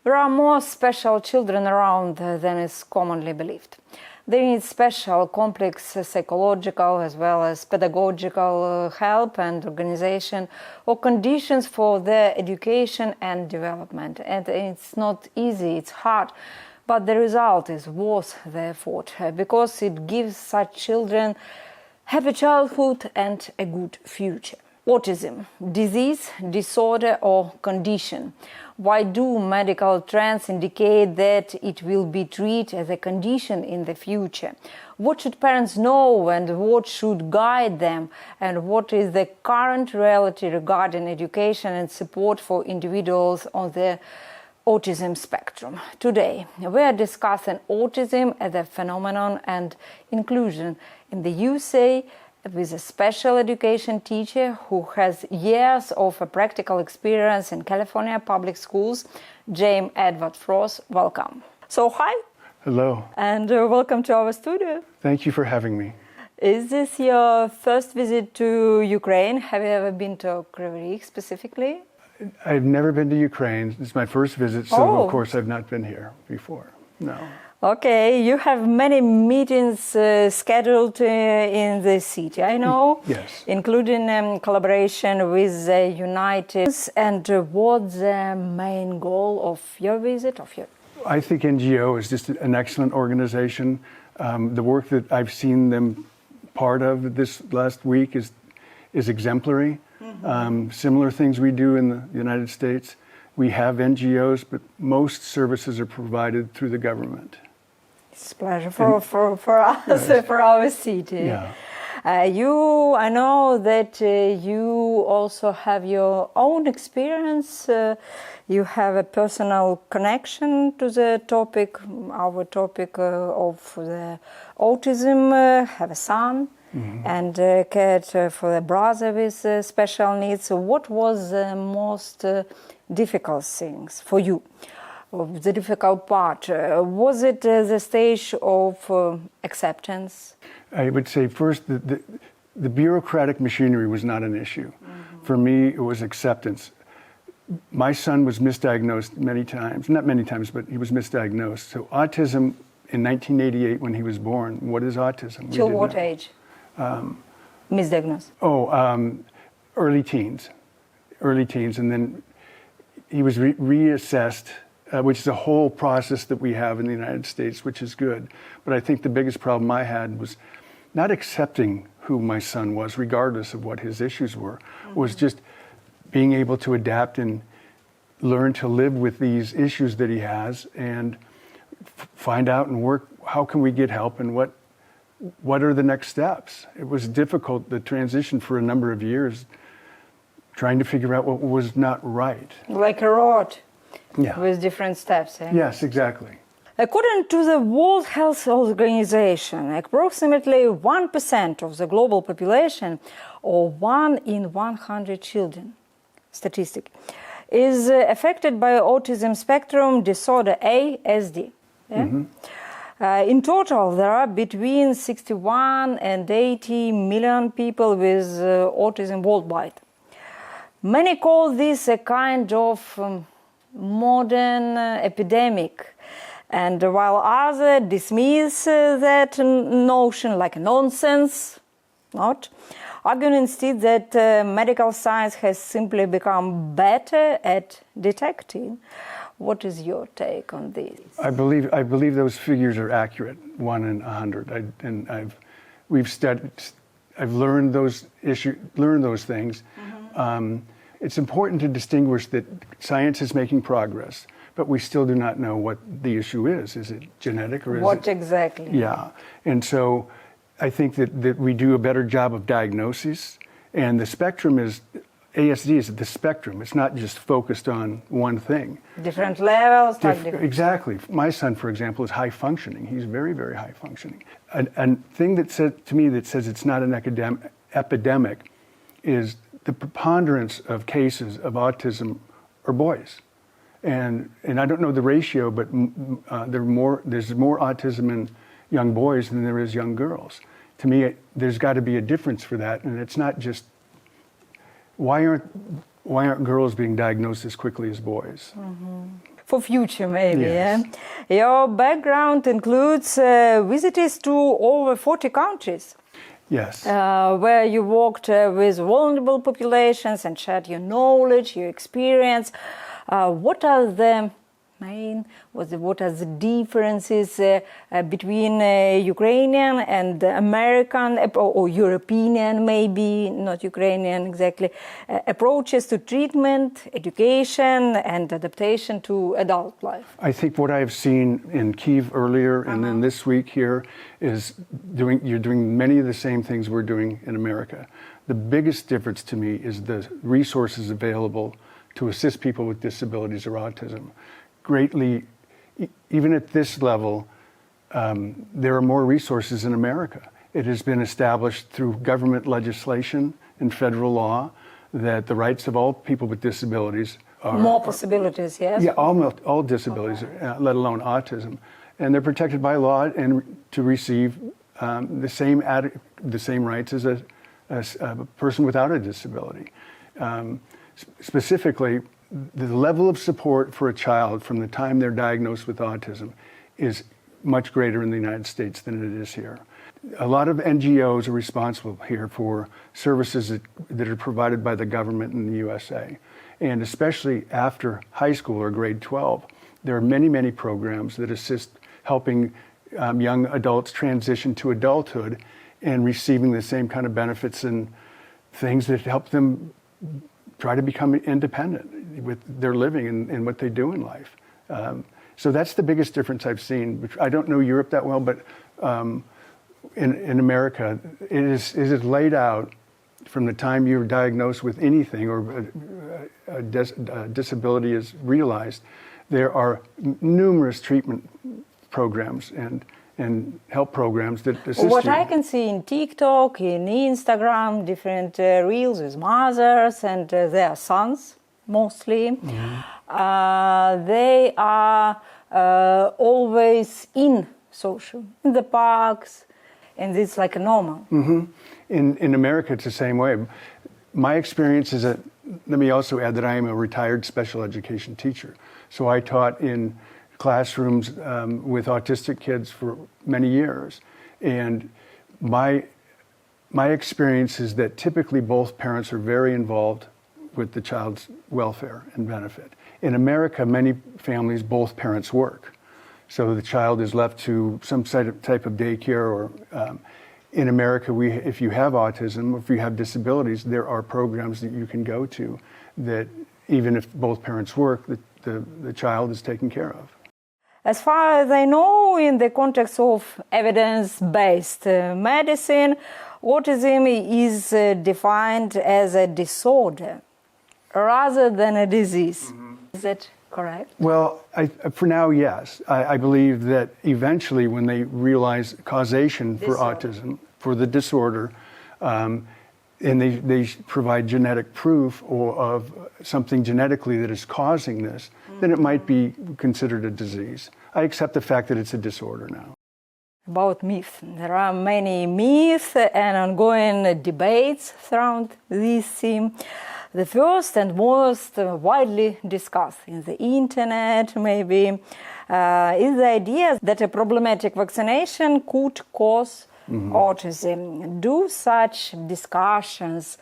There are more special children around than is commonly believed. They need special, complex psychological as well as pedagogical help and organization or conditions for their education and development. And it's not easy, it's hard, but the result is worth the effort because it gives such children happy childhood and a good future. Autism, disease, disorder or condition. Why do medical trends indicate that it will be treated as a condition in the future? What should parents know and what should guide them? And what is the current reality regarding education and support for individuals on the autism spectrum? Today, we are discussing autism as a phenomenon and inclusion in the USA with a special education teacher who has years of a practical experience in California public schools, James Edward Frost. Welcome. So, hi. Hello. And welcome to our studio. Thank you for having me. Is this your first visit to Ukraine? Have you ever been to Kryvyi Rih specifically? I've never been to Ukraine. It's my first visit, so of course I've not been here before. No. Okay, you have many meetings scheduled in the city, I know. Yes. Including collaboration with the United States. And what's the main goal of your visit? I think NGO is just an excellent organization. The work that I've seen them part of this last week is exemplary. Mm-hmm. Similar things we do in the United States. We have NGOs, but most services are provided through the government. It's a pleasure for us, yes. For our city. Yeah. I know that you also have your own experience. You have a personal connection to the topic, our topic of the autism. Have a son. Mm-hmm. And cared for a brother with special needs. So what was the most difficult things for you? The difficult part? Was it the stage of acceptance? I would say first the bureaucratic machinery was not an issue. Mm-hmm. For me, it was acceptance. My son was misdiagnosed many times, not many times, but he was misdiagnosed. So autism in 1988 when he was born, what is autism? Till what age? Misdiagnosed? Early teens, and then he was reassessed, which is a whole process that we have in the United States, which is good. But I think the biggest problem I had was not accepting who my son was, regardless of what his issues were, mm-hmm. was just being able to adapt and learn to live with these issues that he has and find out and work, how can we get help and what are the next steps? It was difficult, the transition for a number of years, trying to figure out what was not right. Like a road, yeah. With different steps. Eh? Yes, exactly. According to the World Health Organization, approximately 1% of the global population, or 1 in 100 children, statistic, is affected by autism spectrum disorder, ASD. Yeah? Mm-hmm. In total, there are between 61 and 80 million people with autism worldwide. Many call this a kind of modern epidemic, and while others dismiss that notion like nonsense, arguing instead that medical science has simply become better at detecting. What is your take on this? I believe those figures are accurate, 1 in 100. I've learned those things. Mm-hmm. It's important to distinguish that science is making progress, but we still do not know what the issue is. Is it genetic or is it... What exactly? Yeah, and so I think that we do a better job of diagnosis, and the spectrum is, ASD is the spectrum. It's not just focused on one thing. Different levels. Exactly. My son, for example, is high functioning. He's very, very high functioning. A thing that said to me that says it's not an epidemic is the preponderance of cases of autism are boys. And I don't know the ratio, but there's more autism in young boys than there is young girls. To me, there's got to be a difference for that, and it's not just why aren't girls being diagnosed as quickly as boys? Mm-hmm. for future maybe. Yes. Your background includes visits to over 40 countries. Yes. Where you worked with vulnerable populations and shared your knowledge, your experience. What are the what are the differences between Ukrainian and American or European, maybe not Ukrainian exactly, approaches to treatment, education, and adaptation to adult life? I think what I've seen in Kyiv earlier and then this week here is you're doing many of the same things we're doing in America. The biggest difference to me is the resources available to assist people with disabilities or autism. Greatly, even at this level, there are more resources in America. It has been established through government legislation and federal law that the rights of all people with disabilities are... More possibilities, yes? Yeah, all disabilities, let alone autism. And they're protected by law and to receive the same rights as a person without a disability. Specifically, the level of support for a child from the time they're diagnosed with autism is much greater in the United States than it is here. A lot of NGOs are responsible here for services that are provided by the government in the USA. And especially after high school or grade 12, there are many, many programs that assist helping young adults transition to adulthood and receiving the same kind of benefits and things that help them try to become independent with their living and what they do in life. So that's the biggest difference I've seen. I don't know Europe that well, but in America, it is laid out from the time you're diagnosed with anything or a disability is realized. There are numerous treatment programs and help programs that assist what you. I can see in TikTok, in Instagram, different reels with mothers and their sons, mostly. They are always in the parks, and it's like a normal. In America, it's the same way. My experience is that, let me also add that I am a retired special education teacher. So I taught in classrooms with autistic kids for many years. And my experience is that typically both parents are very involved with the child's welfare and benefit. In America, many families, both parents work. So the child is left to some type of daycare or in America, if you have autism, or if you have disabilities, there are programs that you can go to that even if both parents work, the child is taken care of. As far as I know, in the context of evidence-based medicine, autism is defined as a disorder rather than a disease. Is that correct? Well, for now, yes. I believe that eventually when they realize causation for autism, for the disorder, and they provide genetic proof of something genetically that is causing this, then it might be considered a disease. I accept the fact that it's a disorder now. About myths. There are many myths and ongoing debates around this theme. The first and most widely discussed in the internet, maybe, is the idea that a problematic vaccination could cause autism. Do such discussions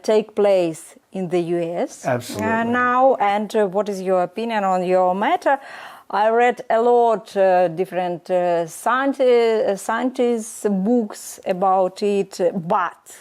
take place in the US Absolutely. now? And what is your opinion on your matter? I read a lot different scientists' books about it, but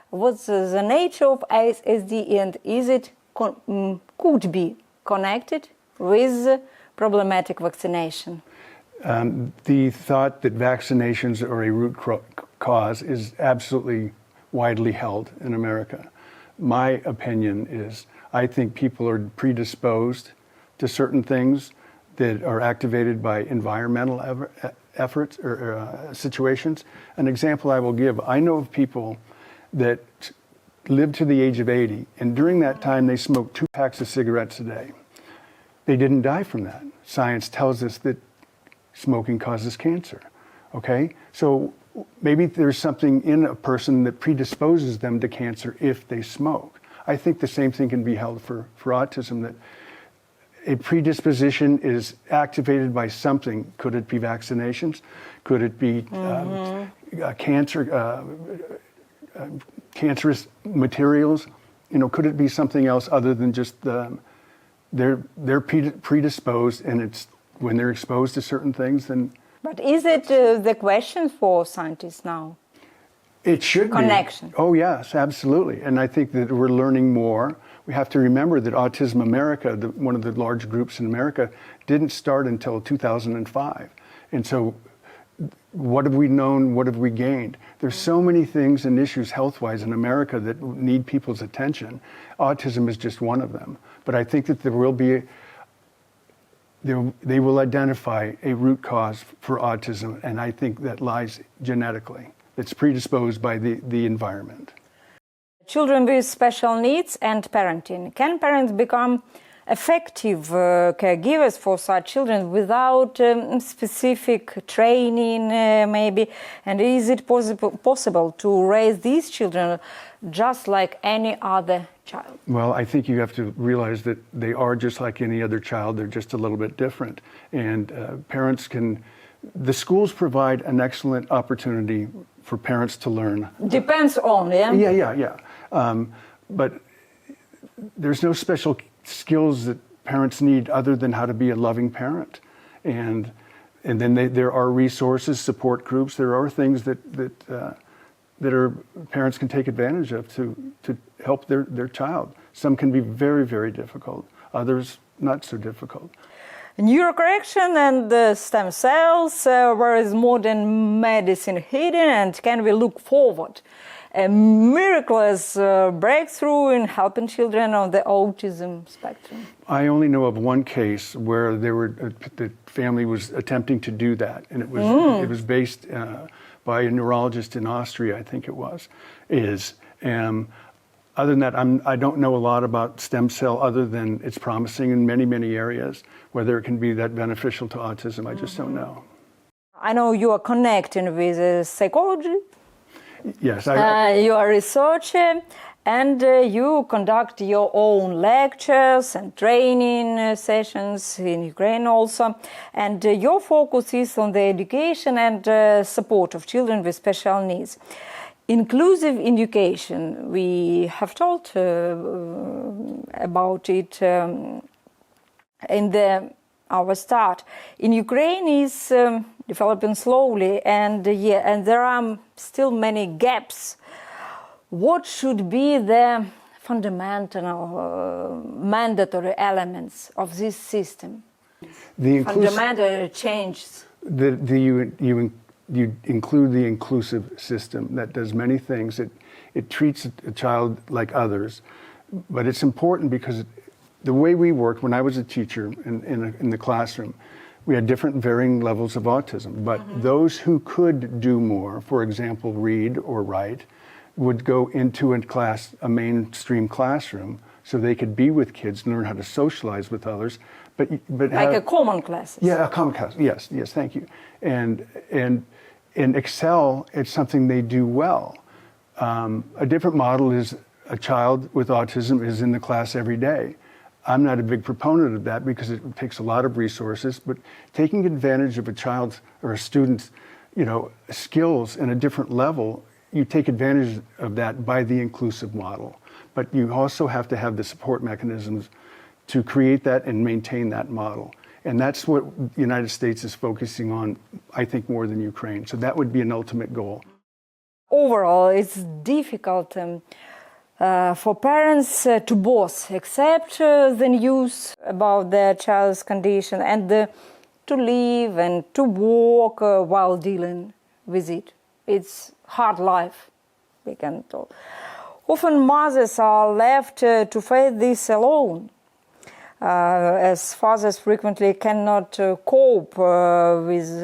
what's the nature of ASD and is it could be connected with problematic vaccination? The thought that vaccinations are a root cause is absolutely widely held in America. My opinion is I think people are predisposed to certain things that are activated by environmental efforts or situations. An example I will give, I know of people that lived to the age of 80, and during that time they smoked 2 packs of cigarettes a day. They didn't die from that. Science tells us that smoking causes cancer, okay? So maybe there's something in a person that predisposes them to cancer if they smoke. I think the same thing can be held for autism, that a predisposition is activated by something. Could it be vaccinations? Could it be cancerous materials? Could it be something else other than just they're predisposed, and it's when they're exposed to certain things, then. But is it the question for scientists now? It should Connection. be. Oh yes, absolutely. And I think that we're learning more. We have to remember that Autism America, one of the large groups in America, didn't start until 2005. And so what have we known? What have we gained? There's so many things and issues health-wise in America that need people's attention. Autism is just one of them. But I think that there will be, they will identify a root cause for autism, and I think that lies genetically. It's predisposed by the environment. Children with special needs and parenting. Can parents become effective caregivers for such children without specific training, maybe? And is it possible to raise these children just like any other child? Well, I think you have to realize that they are just like any other child. They're just a little bit different. And parents can, the schools provide an excellent opportunity for parents to learn. Depends on, yeah? Yeah. But there's no special skills that parents need other than how to be a loving parent. And then there are resources, support groups. There are things that parents can take advantage of to help their child. Some can be very, very difficult. Others not so difficult. Neurocorrection and stem cells, where is modern medicine hidden, and can we look forward a miraculous breakthrough in helping children on the autism spectrum? I only know of one case where the family was attempting to do that, and it was based by a neurologist in Austria, I think it was. Other than that, I don't know a lot about stem cell other than it's promising in many, many areas. Whether it can be that beneficial to autism, I just don't know. I know you are connecting with psychology. Yes. You are a researcher, and you conduct your own lectures and training sessions in Ukraine also. And your focus is on the education and support of children with special needs. Inclusive education, we have talked about it in our start. In Ukraine is developing slowly, and there are still many gaps. What should be the fundamental, mandatory elements of this system? Fundamental changes. You include the inclusive system that does many things. It treats a child like others, but it's important because the way we worked when I was a teacher in the classroom, we had different varying levels of autism, but those who could do more, for example, read or write, would go into a mainstream classroom so they could be with kids, learn how to socialize with others, but like a common class. Yeah, a common class. Yes, thank you. And excel at something they do well. A different model is a child with autism is in the class every day. I'm not a big proponent of that because it takes a lot of resources, but taking advantage of a child's or a student's, skills in a different level, you take advantage of that by the inclusive model. But you also have to have the support mechanisms to create that and maintain that model. And that's what the United States is focusing on, I think, more than Ukraine. So that would be an ultimate goal. Overall, it's difficult for parents to both accept the news about their child's condition and to live and to work while dealing with it. It's hard life, we can talk. Often mothers are left to face this alone, as fathers frequently cannot cope with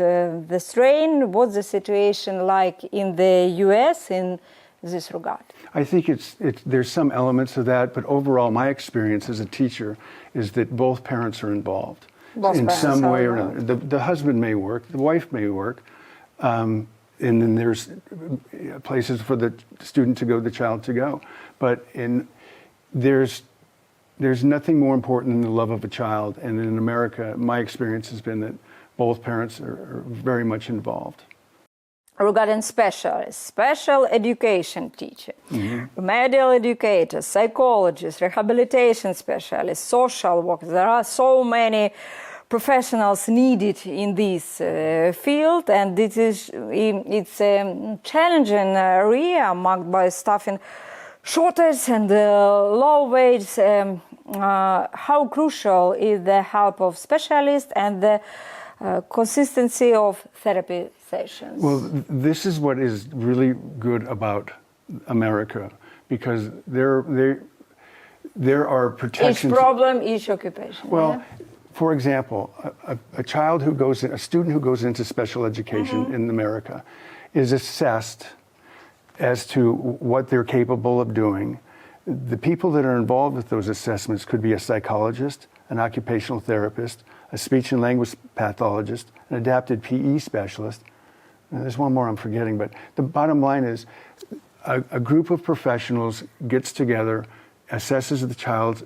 the strain. What's the situation like in the US in this regard? I think there's some elements of that, but overall my experience as a teacher is that both parents are involved in some way or another. The husband may work, the wife may work, and then there's places for the student to go, the child to go. But there's there's nothing more important than the love of a child. And in America, my experience has been that both parents are very much involved. Regarding specialists, special education teacher, medical educator, psychologist, rehabilitation specialist, social worker, there are so many professionals needed in this field, and it's a challenging area marked by staffing shortage and low wages. How crucial is the help of specialists and the consistency of therapy sessions? Well, this is what is really good about America, because there are protections. Each problem, each occupation. Well, for example, a student who goes into special education in America is assessed as to what they're capable of doing. The people that are involved with those assessments could be a psychologist, an occupational therapist, a speech and language pathologist, an adapted PE specialist. And there's one more I'm forgetting, but the bottom line is a group of professionals gets together, assesses the child,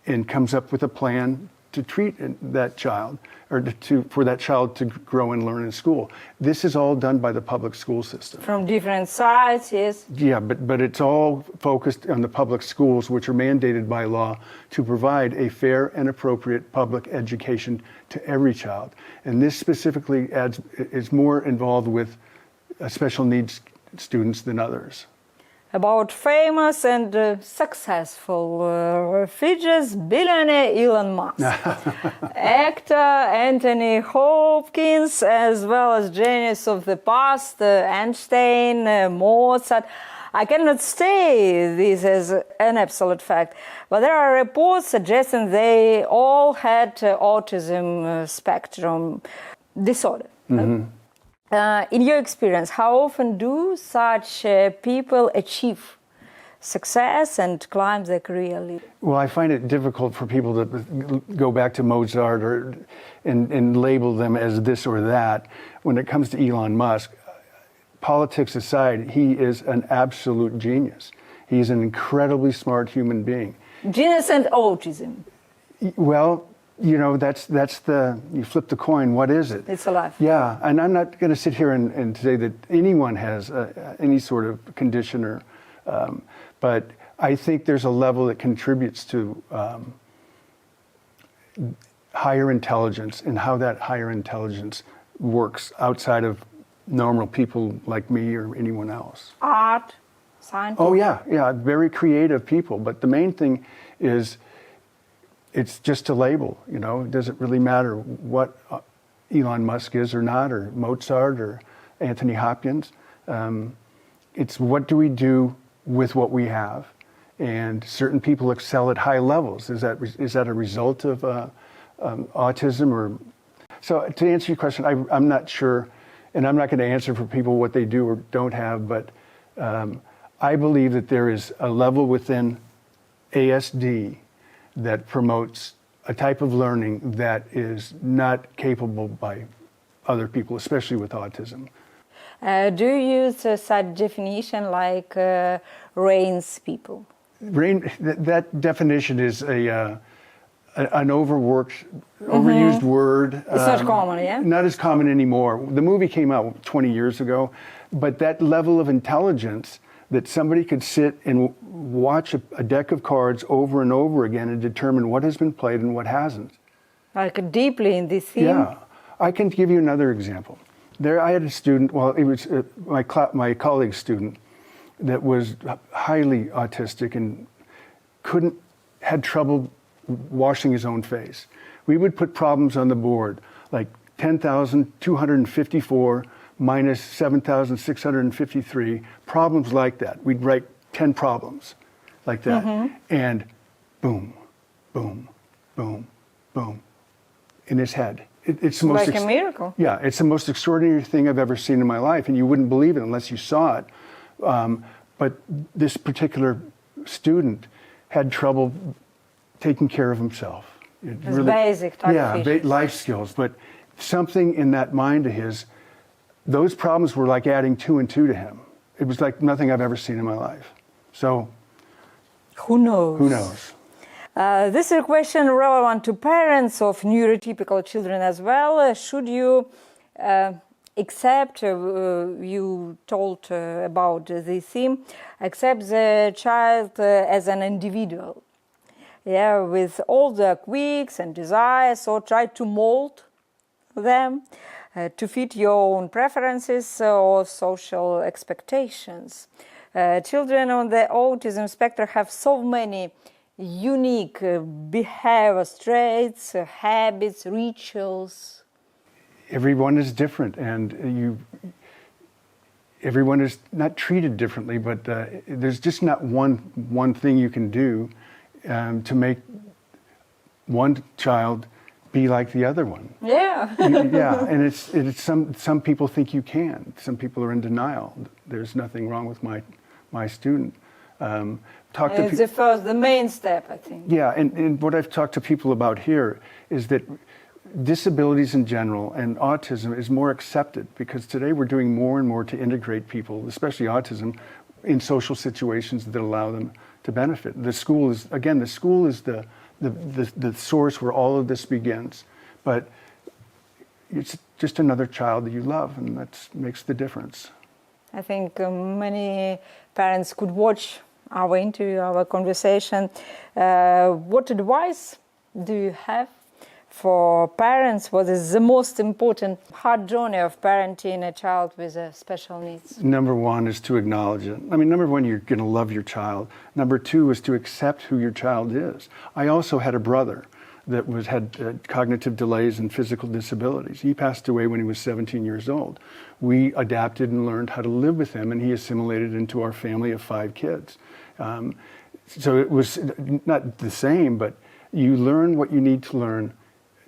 and comes up with a plan to treat that child, or for that child to grow and learn in school. This is all done by the public school system. From different sides, yes. Yeah, but it's all focused on the public schools, which are mandated by law to provide a fair and appropriate public education to every child. And this specifically is more involved with special needs students than others. About famous and successful figures, billionaire Elon Musk, actor Anthony Hopkins, as well as genius of the past, Einstein, Mozart. I cannot say this as an absolute fact, but there are reports suggesting they all had autism spectrum disorder. In your experience, how often do such people achieve success and climb their career ladder? Well, I find it difficult for people to go back to Mozart and label them as this or that. When it comes to Elon Musk, politics aside, he is an absolute genius. He's an incredibly smart human being. Genius and autism. Well, you know, you flip the coin, what is it? It's alive. Yeah, and I'm not going to sit here and say that anyone has any sort of condition, but I think there's a level that contributes to higher intelligence and how that higher intelligence works outside of normal people like me or anyone else. Art, science. Oh yeah, very creative people, but the main thing is it's just a label, you know. It doesn't really matter what Elon Musk is or not, or Mozart or Anthony Hopkins. It's what do we do with what we have? And certain people excel at high levels. Is that a result of autism? Or so to answer your question, I'm not sure, and I'm not going to answer for people what they do or don't have, but I believe that there is a level within ASD that promotes a type of learning that is not capable by other people, especially with autism. Do you use such definition like RAINS people? That definition is an overworked, overused word. It's not common, yeah? Not as common anymore. The movie came out 20 years ago, but that level of intelligence that somebody could sit and watch a deck of cards over and over again and determine what has been played and what hasn't. Like deeply in this theme? Yeah. I can give you another example. I had a student, well, it was my colleague's student that was highly autistic and had trouble washing his own face. We would put problems on the board, like 10,254 minus 7,653, problems like that. We'd write 10 problems like that. And boom, boom, boom, boom, in his head. It's the most like a miracle. Yeah, it's the most extraordinary thing I've ever seen in my life, and you wouldn't believe it unless you saw it. But this particular student had trouble taking care of himself. It's really, basic type of yeah, life skills. But something in that mind of his, those problems were like adding 2 and 2 to him. It was like nothing I've ever seen in my life. So, who knows? Who knows? This is a question relevant to parents of neurotypical children as well. Should you accept, you told about the theme, accept the child as an individual, yeah, with all their quirks and desires, or try to mold them to fit your own preferences or social expectations. Children on the autism spectrum have so many unique behavior traits, habits, rituals. Everyone is different, and everyone is not treated differently, but there's just not one thing you can do to make one child be like the other one. Yeah. Yeah, and it's some people think you can. Some people are in denial. There's nothing wrong with my student. It's the main step, I think. Yeah, and what I've talked to people about here is that disabilities in general and autism is more accepted, because today we're doing more and more to integrate people, especially autism, in social situations that allow them to benefit. The school is the source where all of this begins, but it's just another child that you love, and that makes the difference. I think many parents could watch our interview, our conversation. What advice do you have for parents? What is the most important hard journey of parenting a child with special needs? Number one is to acknowledge it. I mean, number one, you're going to love your child. Number two is to accept who your child is. I also had a brother that had cognitive delays and physical disabilities. He passed away when he was 17 years old. We adapted and learned how to live with him, and he assimilated into our family of 5 kids. So it was not the same, but you learn what you need to learn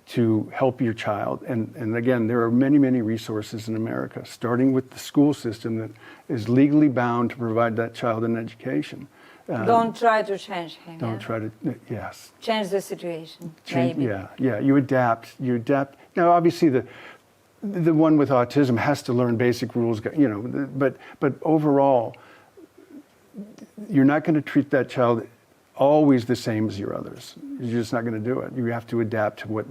to help your child. And again, there are many, many resources in America, starting with the school system that is legally bound to provide that child an education. Don't try to change him. Don't try to, yes. Change the situation, maybe. Yeah, you adapt. Now, obviously, the one with autism has to learn basic rules, but overall, you're not going to treat that child always the same as your others. You're just not going to do it. You have to adapt to what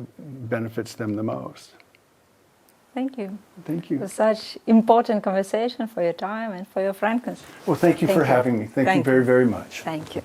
benefits them the most. Thank you. Thank you. For such important conversation, for your time and for your frankness. Well, thank you for having me. Thank you very, very much. Thank you.